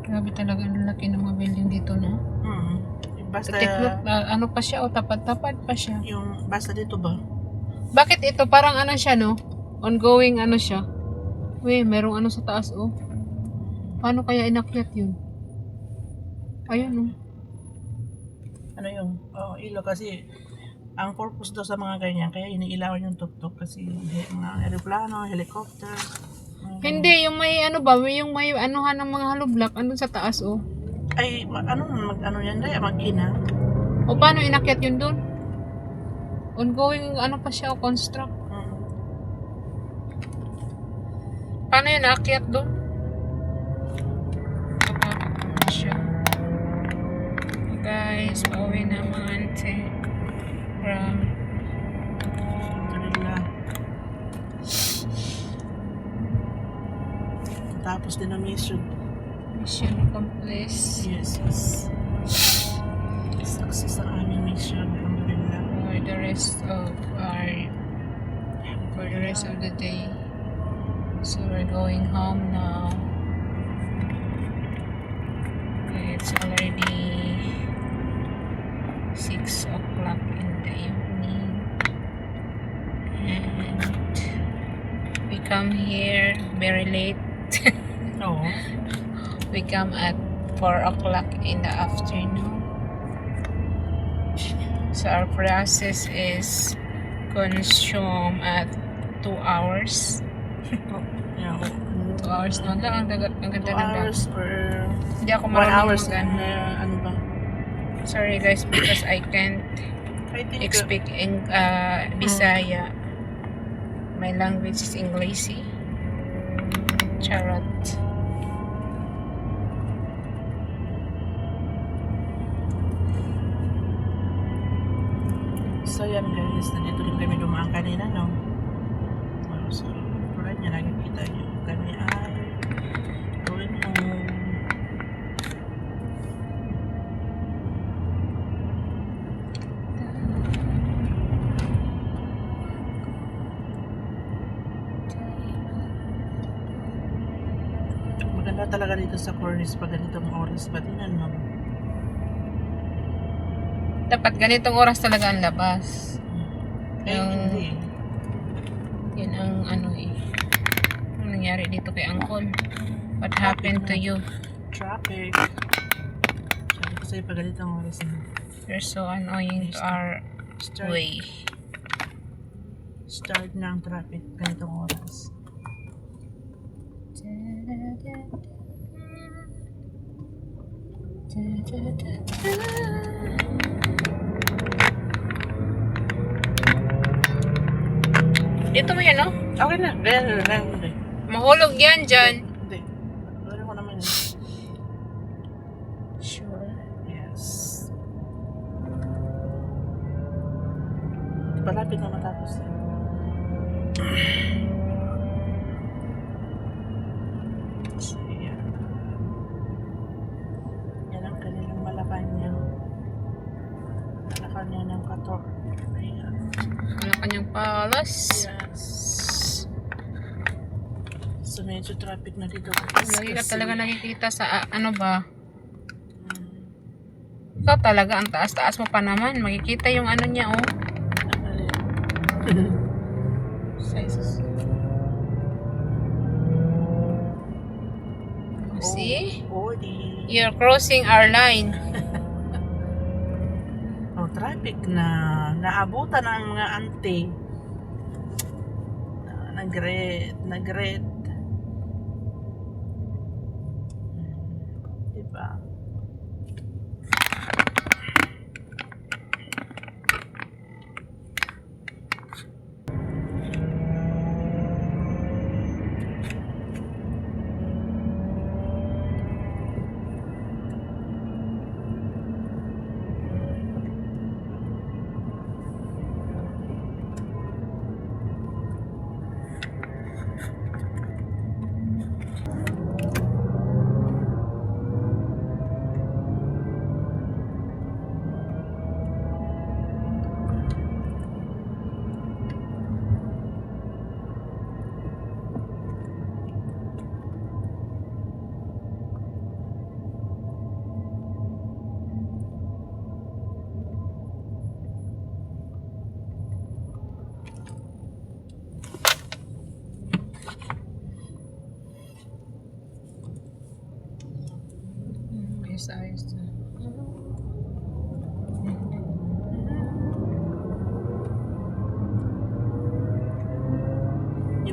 Grabe talaga ang laki ng mga building dito, no? Basta, ano pa siya, o tapad-tapad pa siya. yung, basta dito ba? Bakit ito? Parang ano siya, no? Ongoing ano siya. Uy, merong ano sa taas, oh. Paano kaya inakyat yun? Ayun, oh. Ano yung, ilaw kasi, ang purpose daw sa mga ganyan, kaya iniilawan yung tuktok kasi mga aeroplano, helicopter. Hindi, yung may ano ba, yung may anuhan ng mga haloblak, andun sa taas, oh. Ay, ano yan dahil, mag-ina. O paano inakyat yun dun? Ongoing ano pa siya, construct. Paano yun naakyat dun? Ano siya? Guys, pauwi na mga ante. From Kanila. Tapos din ang mission. mission accomplished. Yes. Success ang aming mission. Alhamdulillah. For the rest of the day. So we're going home now. It's already 6 o'clock in the evening. And we come here very late. Oo. We come at 4 o'clock in the afternoon. So our process is consume at 2 hours. Yeah. 2 hours na lang. Ang ganda 2 ng hours or Hindi ako 1 marunong hours mag- ano ba? Sorry guys, because I can't I think speak in Bisaya. My language is English. Charot. so yan guys, nandito rin kami dumaan kanina, no? So, tulad niya, nakikita niyo, kami ay going home. Maganda talaga dito sa Cornish pag ganitong oras pa din, no? Dapat ganitong oras talaga ang labas. Hindi. Yun ang ano eh. Ano nangyari dito kay Uncle? What happened to you? Traffic. Sabi ko sa'yo pag ganitong oras na. You're so annoying to our way. Start na ang traffic ganitong oras. Dito mo yan, no? Okay na. Ganyan. Mahulog yan dyan. Hindi. Wala ko naman yun. Sure. Yes. Palapit na matapos. So, yan. Yan ang kanilang Malacanang. Malacanang ng 14. Ayan. Ano kanyang palas? Yes. So, medyo traffic na dito. Lagi ka talaga nakikita sa ano ba? Ikaw talaga, ang taas-taas mo pa naman. Makikita yung ano niya, oh. Sizes. See? 40. You're crossing our line. Oh, traffic na. Naabutan ang mga ante. Nag-red. Diba?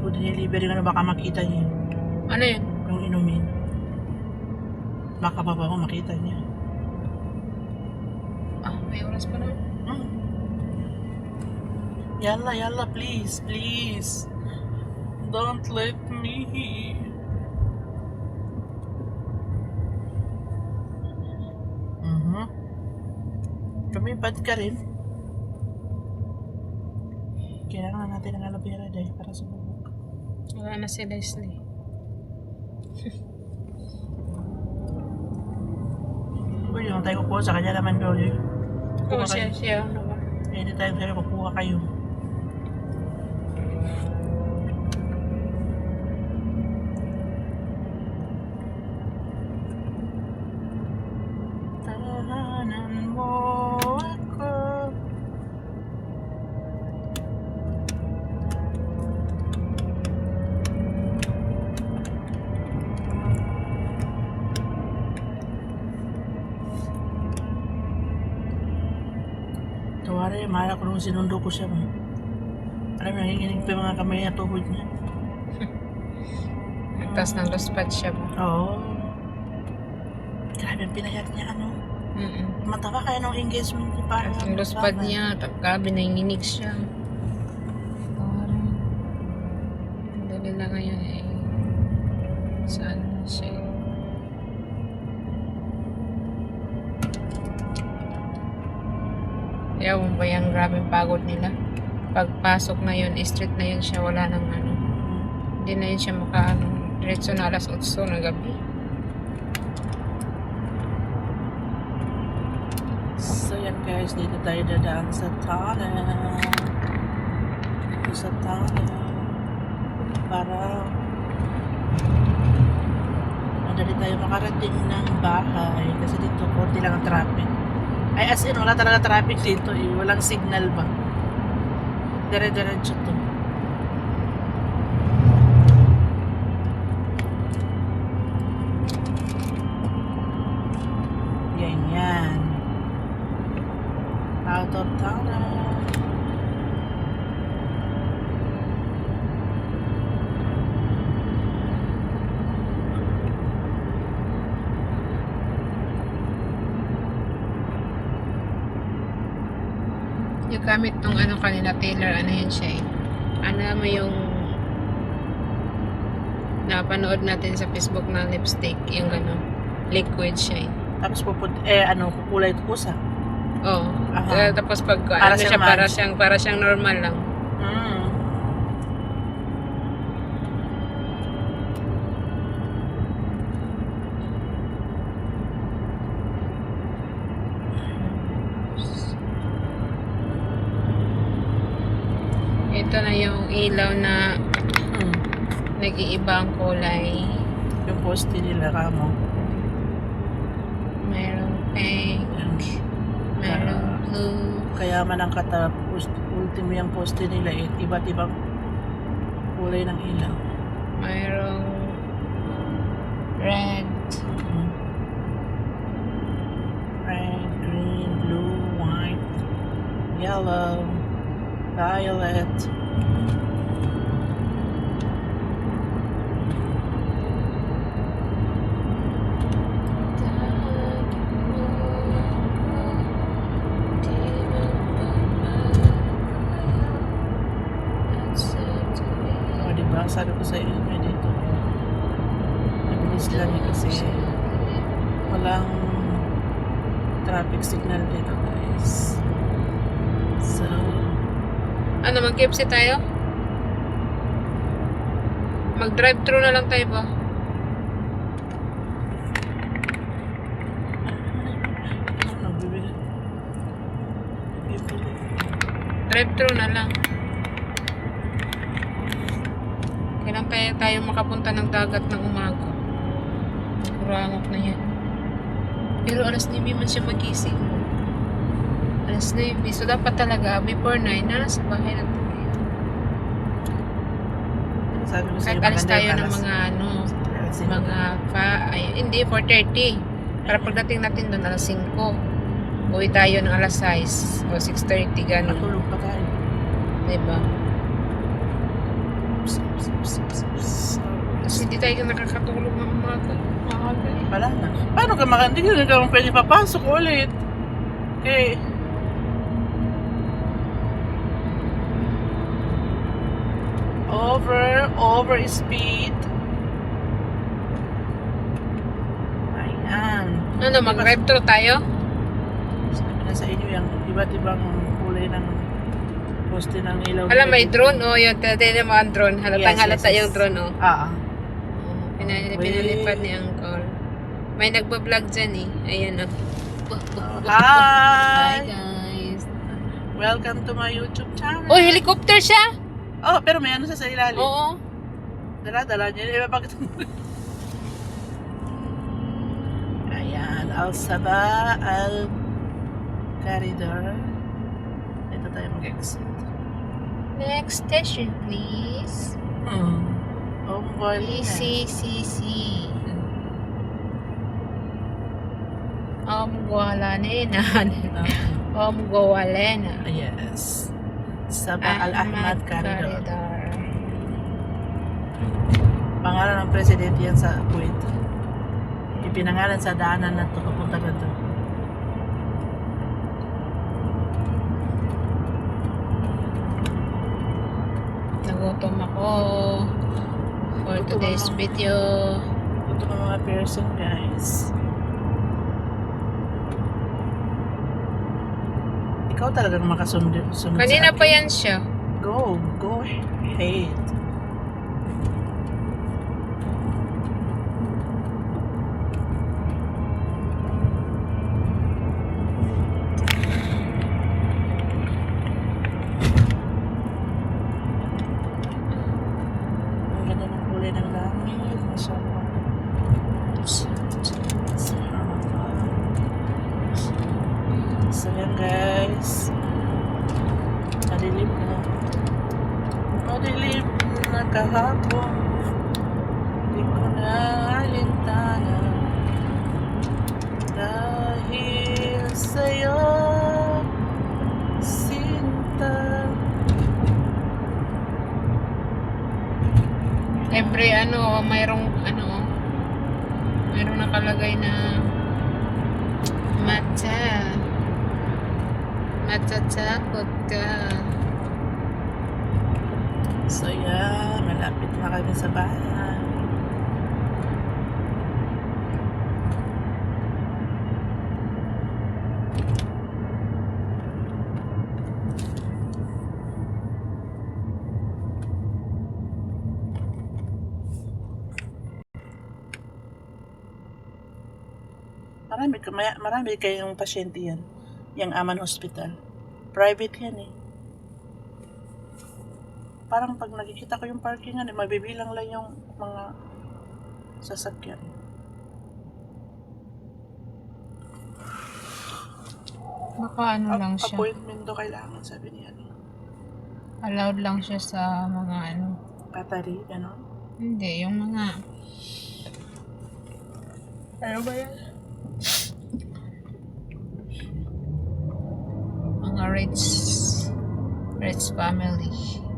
ko diniliver yung ano, baka makita niya. Ano yun? Yung inumin. Baka pa ako makita niya. Ah, may oras pa na. Hmm. Yalla, yalla, please, please. Don't let me. Lumipad ka rin. Kailangan natin ng aloe vera dahil para sa bubuk. Wala na si Leslie. Uy, yung tayo kukuha sa kanya naman doon. Oo, Kukuha kayo. siya. Ano ba? Anytime sa'yo, kukuha kayo. Tahanan mo ako. Tawari, mahal ako nung sinundo ko siya. Alam mo, nanginginig pa yung mga kamay at tuhod niya. Tapos ng luspad siya ba? Oo. Grabe ang pinayat niya, ano. Mataba kaya nung engagement niya para. Ang luspad niya, grabe nanginginig siya. Parang, ang dali lang ngayon eh. Saan na siya? Ewan ba yung grabing pagod nila? Pagpasok na yun, street na yun siya, wala nang ano. Hindi na yun siya makaano. Diretso na alas 8 ng gabi. So yan guys, dito tayo dadaan sa tunnel. Dito sa tunnel. Para madali tayo makarating ng bahay. Kasi dito, konti lang ang traffic. Ay, as in, wala talaga traffic dito eh. Walang signal ba? Dire-diretso to. Ganyan. Out of tunnel. Yung gamit nung ano kanila, Taylor, ano yun siya eh. Ano mo yung napanood natin sa Facebook na lipstick, yung gano'n, liquid siya eh. Tapos kukulay ito kusa. Oo. Aha. Tapos pag Para ano siyang siya, match. para siyang normal lang. Mm. Ito na yung ilaw na Mm. nag-iiba ang kulay. Yung poste nila kamo. Merong pink, merong blue. Kaya man ang ultimo yung poste nila iba't ibang kulay ng ilaw. Mayroong red, Red, green, blue, white, yellow, violet. O, diba? Sabi ko sa inyo dito. Nabilis lang eh kasi walang traffic signal dito guys. So, Ano, mag-KFC tayo? Mag-drive-thru na lang tayo ba? nagbibili. Drive-thru na lang. Kailan kaya tayo makapunta ng dagat ng umaga? Kurangok na yan. Pero alas 9 man siya magising. Alas 9. So dapat talaga before 9 na sa bahay na tayo. Sabi ko sa Kahit iyo, alis maganda tayo yung ng alas. mga ano, Alas mga hindi 4:30. Para pagdating natin doon alas 5. Uwi tayo ng alas 6 o 6:30 gano'n. Matulog pa tayo. Diba? Kasi hindi tayo nakakatulog ng umaga. Maaga eh. Wala na. Paano ka hindi ka pwede papasok ulit? Okay. Over speed. Ayan. Ano, mag-drive thru tayo? Sabi na sa inyo yung iba't ibang kulay ng poste ng ilaw. Alam, may drone, oh, yun. Tignan mo ang drone. Halatang Yes, halata yes, yes. yung drone, oh. Pinalipad ni Uncle. May nagbablog dyan eh. Ayan, oh. Hi, Hi! guys. Welcome to my YouTube channel. Oh, helicopter siya? Oh, pero may ano sa ilalim. Oo. Dala niya. Bakit? Ayan, Al-Saba, Al-Caridor. Ito tayo mag-exit. Next station, please. ECCC. Omgualanena. Omgualena. Yes. Sabah Al-Ahmad Caridor. Pangalan ng presidente yan sa Kuwait. Ipinangalan sa daanan na ito papunta ganito. Nagutom ako for Gutom today's ako. video. Ito ng mga person, guys. Ikaw talagang makasunod Kanina sa pa akin. yan siya. Go ahead. Ang ganda ng kulay ng langit. Mashallah. So yan guys. Madilim na kahapon. Di ko na alintana dahil sa'yo, sinta. Every mayroong nakalagay na matatakot ka. So yan, malapit na kami sa bahay. Marami kayong pasyente yan. Yung Aman Hospital. Private yan eh. Parang pag nakikita ko yung parkingan, mabibilang lang yung mga sasakyan. Lang siya. Appointment do kailangan, sabi niya. Allowed lang siya sa mga Katari, gano'n. Hindi, yung mga Ano ba yan? mga rich family.